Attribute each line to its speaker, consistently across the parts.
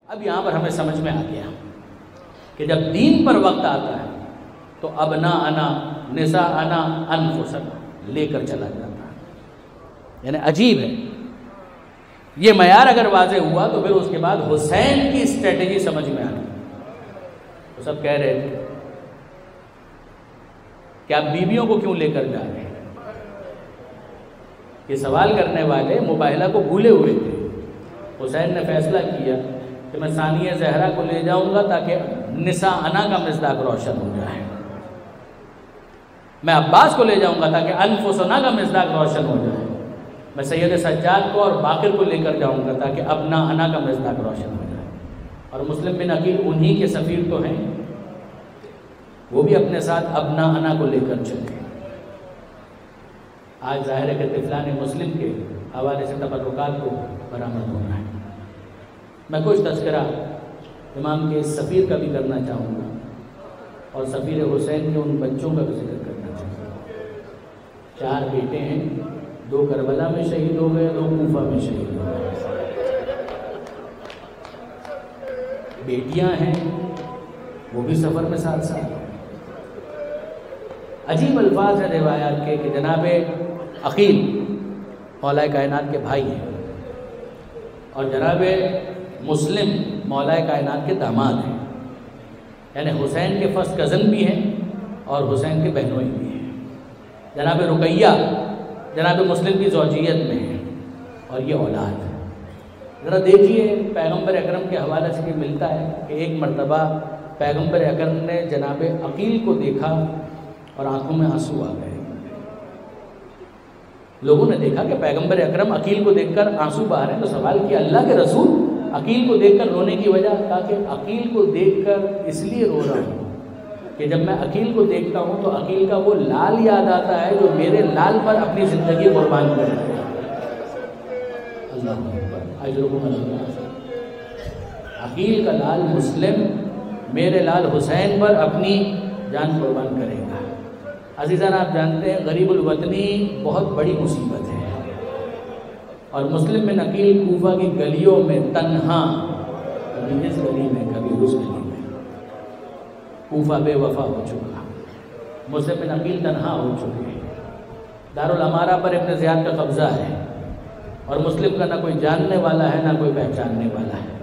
Speaker 1: اب یہاں پر ہمیں سمجھ میں آ گیا کہ جب دین پر وقت آتا ہے تو ابناءنا نساءنا انفسنا لے کر چلا جاتا ہے. یعنی عجیب ہے. یہ معیار اگر واضح ہوا تو پھر اس کے بعد حسین کی اسٹریٹجی سمجھ میں آ گئی. وہ سب کہہ رہے تھے کہ آپ بیویوں کو کیوں لے کر جا رہے ہیں. یہ سوال کرنے والے مباہلہ کو بھولے ہوئے تھے. حسین نے فیصلہ کیا کہ میں ثانیہ زہرا کو لے جاؤں گا تاکہ نساءنا کا مصداق روشن ہو جائے. میں عباس کو لے جاؤں گا تاکہ انفسنا کا مصداق روشن ہو جائے. میں سید سجاد کو اور باقر کو لے کر جاؤں گا تاکہ ابناءنا کا مصداق روشن ہو جائے. اور مسلم بن عقیل انہی کے سفیر تو ہیں, وہ بھی اپنے ساتھ ابناءنا کو لے کر چلے. آج ظاہر ہے کہ طفلان مسلم کے حوالے سے تبرکات کو برآمد ہونا ہے. میں کچھ تذکرہ امام کے سفیر کا بھی کرنا چاہوں گا اور سفیر حسین کے ان بچوں کا بھی ذکر کرنا چاہوں گا. 4 بیٹے ہیں, 2 کربلا میں شہید ہو گئے, 2 کوفہ میں شہید ہو گئے. بیٹیاں ہیں وہ بھی سفر میں ساتھ ساتھ. عجیب الفاظ ہیں روایات کے کہ جناب عقیل مولا کائنات کے بھائی ہیں اور جناب مسلم مولا کائنات کے داماد ہیں. یعنی حسین کے فرسٹ کزن بھی ہیں اور حسین کے بہنوئی بھی ہیں. جناب رقیہ جناب مسلم کی زوجیت میں ہیں اور یہ اولاد ہے. ذرا دیکھیے پیغمبر اکرم کے حوالے سے یہ ملتا ہے کہ ایک مرتبہ پیغمبر اکرم نے جناب عقیل کو دیکھا اور آنکھوں میں آنسو آ گئے. لوگوں نے دیکھا کہ پیغمبر اکرم عقیل کو دیکھ کر آنسو بہا رہے ہیں تو سوال کیا اللہ کے رسول عقیل کو دیکھ کر رونے کی وجہ. کہا کہ عقیل کو دیکھ کر اس لیے رو رہا ہوں کہ جب میں عقیل کو دیکھتا ہوں تو عقیل کا وہ لال یاد آتا ہے جو میرے لال پر اپنی زندگی قربان کر رہا ہے. عقیل کا لال مسلم میرے لال حسین پر اپنی جان قربان کرے گا. عزیزان آپ جانتے ہیں غریب الوطنی بہت بڑی مصیبت ہے اور مسلم بن عقیل کوفہ کی گلیوں میں تنہا, کبھی اس گلی میں کبھی اس گلی میں. کوفہ بے وفا ہو چکا, مسلم بن عقیل تنہا ہو چکے. دارالامارہ پر ابن زیاد کا قبضہ ہے اور مسلم کا نہ کوئی جاننے والا ہے نہ کوئی پہچاننے والا ہے.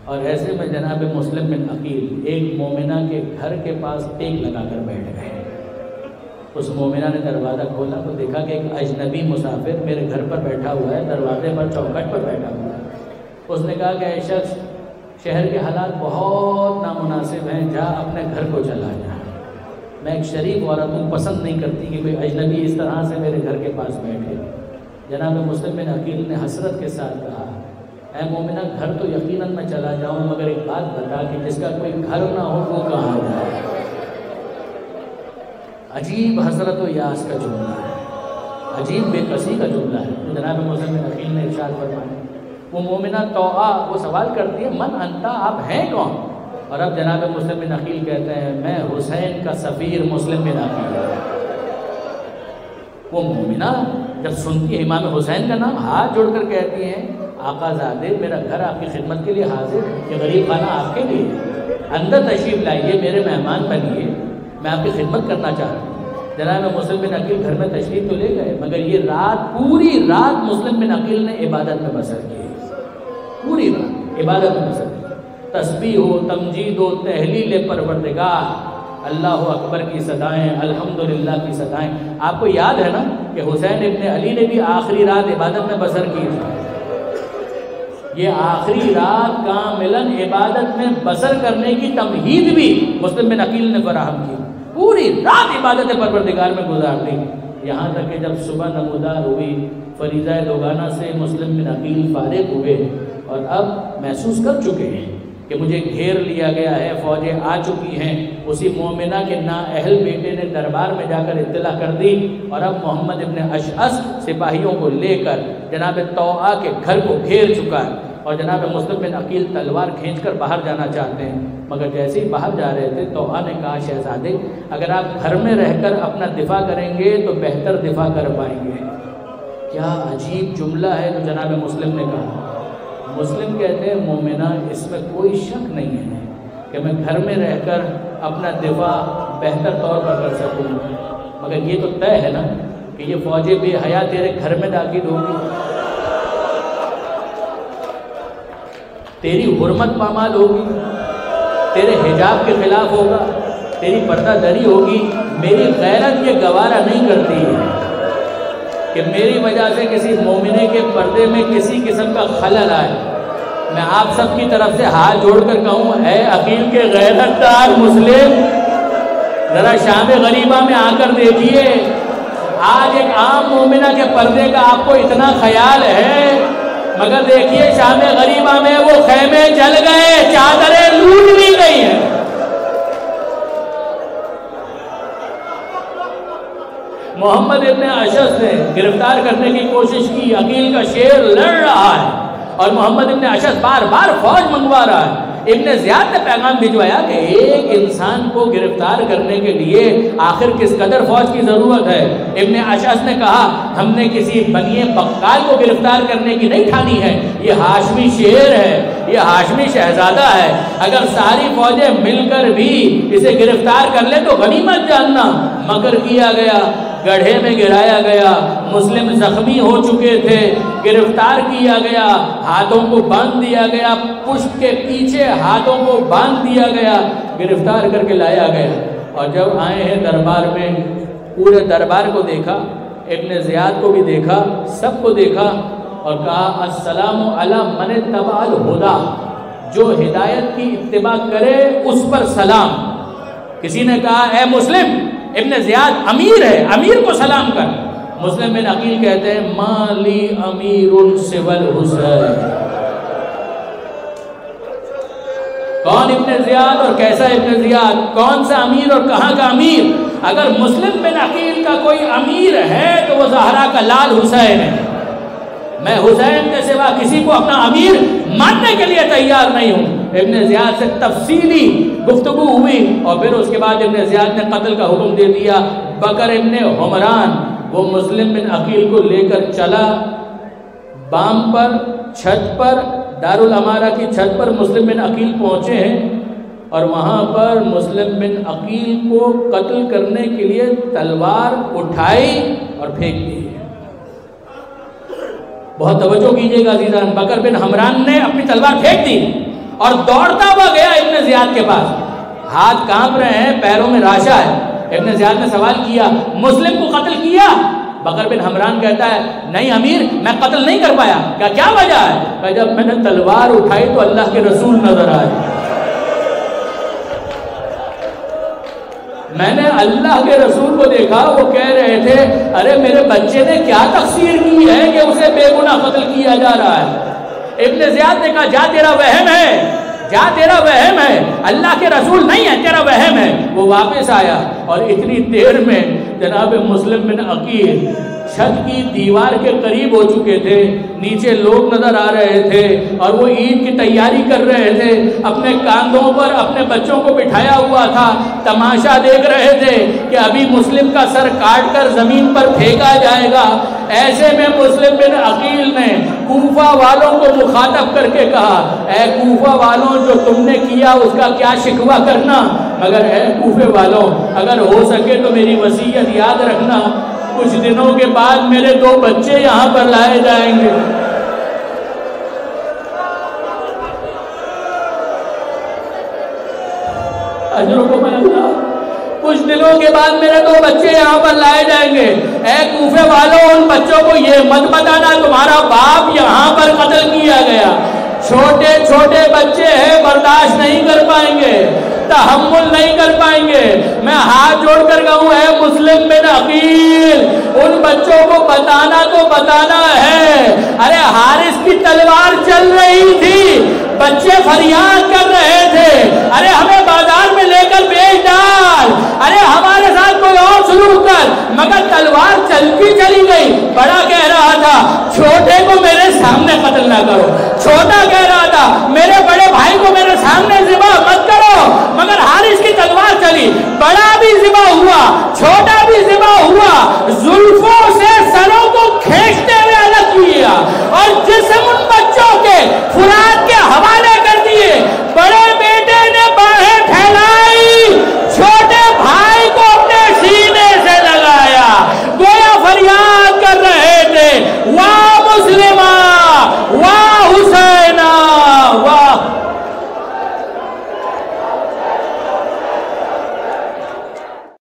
Speaker 1: اور ایسے میں جناب مسلم بن عقیل ایک مومنہ کے گھر کے پاس ٹیک لگا کر بیٹھ گئے. اس مومنہ نے دروازہ کھولا تو دیکھا کہ ایک اجنبی مسافر میرے گھر پر بیٹھا ہوا ہے, دروازے پر چوکھٹ پر بیٹھا ہوا ہے. اس نے کہا کہ اے شخص, شہر کے حالات بہت نامناسب ہیں, جا اپنے گھر کو چلا جا. میں ایک شریف عورت ہوں, پسند نہیں کرتی کہ کوئی اجنبی اس طرح سے میرے گھر کے پاس بیٹھے. جناب مسلم بن عقیل نے حسرت کے ساتھ کہا اے مومنہ گھر تو یقیناً میں چلا جاؤں مگر ایک بات بتا کہ جس کا کوئی گھر نہ ہو وہ کہاں جائے. عجیب حسرت و یاس کا جملہ ہے, عجیب بے کسی کا جملہ ہے جو جناب مسلم بن عقیل نے ارشاد فرمایا. وہ مومنہ توآ وہ سوال کرتی ہے من انتا, آپ ہیں کون؟ اور اب جناب مسلم بن عقیل کہتے ہیں میں حسین کا سفیر مسلم بن عقیل. وہ مومنہ جب سنتی ہے امام حسین کا نام ہاتھ جوڑ کر کہتی ہیں آقا زادے میرا گھر آپ کی خدمت کے لیے حاضر ہے, یہ غریب خانہ آپ کے لیے, اندر تشریف لائیے, میرے مہمان بنیے, میں آپ کی خدمت کرنا چاہتا ہوں. جناب مسلم بن عقیل گھر میں تشریف تو لے گئے مگر یہ رات پوری رات مسلم بن عقیل نے عبادت میں بسر کی. پوری رات عبادت میں بسر کی. تسبیح ہو, تمجید ہو, تحلیل پروردگار, اللہ اکبر کی صدائیں, الحمدللہ کی صدائیں. آپ کو یاد ہے نا کہ حسین ابن علی نے بھی آخری رات عبادت میں بسر کی تھی. یہ آخری رات کاملاً عبادت میں بسر کرنے کی تمہید بھی مسلم بن عقیل نے فراہم کی. پوری رات عبادت پروردگار میں گزار دی. یہاں تک کہ جب صبح نمودار ہوئی فریضہ دوگانہ سے مسلم بن عقیل فارغ ہوئے اور اب محسوس کر چکے ہیں کہ مجھے گھیر لیا گیا ہے, فوجیں آ چکی ہیں. اسی مومنہ کے نااہل بیٹے نے دربار میں جا کر اطلاع کر دی اور اب محمد ابن اشعث سپاہیوں کو لے کر جناب توآ کے گھر کو گھیر چکا ہے اور جناب مسلم بن عقیل تلوار کھینچ کر باہر جانا چاہتے ہیں. مگر جیسے ہی باہر جا رہے تھے توآ نے کہا شہزادے اگر آپ گھر میں رہ کر اپنا دفاع کریں گے تو بہتر دفاع کر پائیں گے. کیا عجیب جملہ ہے جو جناب مسلم نے کہا. مسلم کہتے ہیں مومنہ اس میں کوئی شک نہیں ہے کہ میں گھر میں رہ کر اپنا دفاع بہتر طور پر کر سکوں، مگر یہ تو طے ہے نا کہ یہ فوج بے حیا تیرے گھر میں داخل ہوگی، تیری حرمت پامال ہوگی، تیرے حجاب کے خلاف ہوگا، تیری پردہ دری ہوگی۔ میری غیرت یہ گوارہ نہیں کرتی ہے کہ میری وجہ سے کسی مومنے کے پردے میں کسی قسم کا خلل آئے۔ میں آپ سب کی طرف سے ہاتھ جوڑ کر کہوں، اے عقیل کے غیرت دار مسلم، ذرا شام غریبہ میں آ کر دیکھیے، آج ایک عام مومنہ کے پردے کا آپ کو اتنا خیال ہے، مگر دیکھیے شام غریبہ میں وہ خیمے جل گئے، چادریں لوٹ لی گئی ہیں۔ محمد ابن اشعث نے گرفتار کرنے کی کوشش کی، عقیل کا شیر لڑ رہا ہے اور محمد ابن اشعث بار بار فوج منگوا رہا ہے۔ ابن زیاد نے پیغام بھجوایا کہ ایک انسان کو گرفتار کرنے کے لیے آخر کس قدر فوج کی ضرورت ہے۔ ابن اشعث نے کہا، ہم نے کسی بنی بقال کو گرفتار کرنے کی نہیں ٹھانی ہے، یہ ہاشمی شیر ہے، یہ ہاشمی شہزادہ ہے، اگر ساری فوجیں مل کر بھی اسے گرفتار کر لیں تو غنیمت جاننا۔ مگر کیا گیا، گڑھے میں گرایا گیا، مسلم زخمی ہو چکے تھے، گرفتار کیا گیا، ہاتھوں کو باندھ دیا گیا، پشت کے پیچھے ہاتھوں کو باندھ دیا گیا، گرفتار کر کے لایا گیا۔ اور جب آئے ہیں دربار میں، پورے دربار کو دیکھا، ابن زیاد کو بھی دیکھا، سب کو دیکھا اور کہا، السلام علی من اتبع الہدی، جو ہدایت کی اتباع کرے اس پر سلام۔ کسی نے کہا، اے مسلم، ابن زیاد امیر ہے، امیر کو سلام کر۔ مسلم بن عقیل کہتے ہیں، مالی امیر سوى الحسین۔ کون ابن زیاد اور کیسا ابن زیاد، کون سا امیر اور کہاں کا امیر؟ اگر مسلم بن عقیل کا کوئی امیر ہے تو وہ زہرا کا لال حسین ہے۔ میں حسین کے سوا کسی کو اپنا امیر ماننے کے لیے تیار نہیں ہوں۔ ابن زیاد سے تفصیلی گفتگو ہوئی اور پھر اس کے بعد ابن زیاد نے قتل کا حکم دے دیا۔ بکر ابن حمران وہ مسلم بن عقیل کو لے کر چلا، بام پر، چھت پر، دارالامارہ کی چھت پر مسلم بن عقیل پہنچے ہیں اور وہاں پر مسلم بن عقیل کو قتل کرنے کے لیے تلوار اٹھائی اور پھینک دی۔ بہت توجہ کیجئے گا عزیزان، بکر بن حمران نے اپنی تلوار پھینک دی اور دوڑتا ہوا گیا ابن زیاد کے پاس۔ ہاتھ کانپ رہے ہیں، پیروں میں راشا ہے۔ ابن زیاد نے سوال کیا، مسلم کو قتل کیا؟ بکر بن حمران کہتا ہے، نہیں امیر، میں قتل نہیں کر پایا۔ کیا وجہ ہے؟ کہ جب میں نے تلوار اٹھائی تو اللہ کے رسول نظر آئے، میں نے اللہ کے رسول کو دیکھا، وہ کہہ رہے تھے، ارے میرے بچے نے کیا تقصیر کی ہے کہ اسے بے گناہ قتل کیا جا رہا ہے؟ ابن زیاد نے کہا، جا تیرا وہم ہے، جا تیرا وہم ہے، اللہ کے رسول نہیں ہے، تیرا وہم ہے۔ وہ واپس آیا اور اتنی دیر میں جناب مسلم بن عقیل چھت کی دیوار کے قریب ہو چکے تھے، نیچے لوگ نظر آ رہے تھے اور وہ عید کی تیاری کر رہے تھے، اپنے کاندھوں پر اپنے بچوں کو بٹھایا ہوا تھا، تماشا دیکھ رہے تھے کہ ابھی مسلم کا سر کاٹ کر زمین پر پھینکا جائے گا۔ ایسے میں مسلم بن عقیل نے کوفہ والوں کو مخاطب کر کے کہا، اے کوفہ والوں، جو تم نے کیا اس کا کیا شکوہ کرنا، مگر اے کوفہ والوں، اگر ہو سکے تو میری وصیت یاد رکھنا، کچھ دنوں کے بعد میرے 2 بچے یہاں پر لائے جائیں گے۔ اجرکم اللہ، کچھ دنوں کے بعد میرے 2 بچے یہاں پر لائے جائیں گے۔ اے کوفے والوں، ان بچوں کو یہ مت بتانا تمہارا باپ یہاں پر قتل کیا گیا۔ چھوٹے چھوٹے بچے ہیں، برداشت نہیں کر پائیں گے، تحمل نہیں کر پائیں گے۔ میں ہاتھ جوڑ کر کہوں، اے مسلم بن عقیل، ان بچوں کو بتانا تو بتانا ہے۔ ارے حارث کی تلوار چل رہی تھی، بچے فریاد کر رہے تھے، ارے ہمیں بازار میں لے کر بیچ ڈال، ارے ہمارے ساتھ کوئی اور سلوک کر، مگر تلوار چلتی چلی گئی۔ بڑا کہہ رہا تھا، چھوٹے کو میرے سامنے قتل نہ کرو، چھوٹا کہہ رہا تھا، میرے بڑے بھائی کو میرے سامنے ذبح مت کرو، مگر حارث کی تلوار چلی، بڑا بھی ذبح ہوا، چھوٹا بھی ذبح ہوا، زلفوں سے سروں کو کھینچتے ہوئے الگ کیا اور جسم ان بچوں کے فرات کے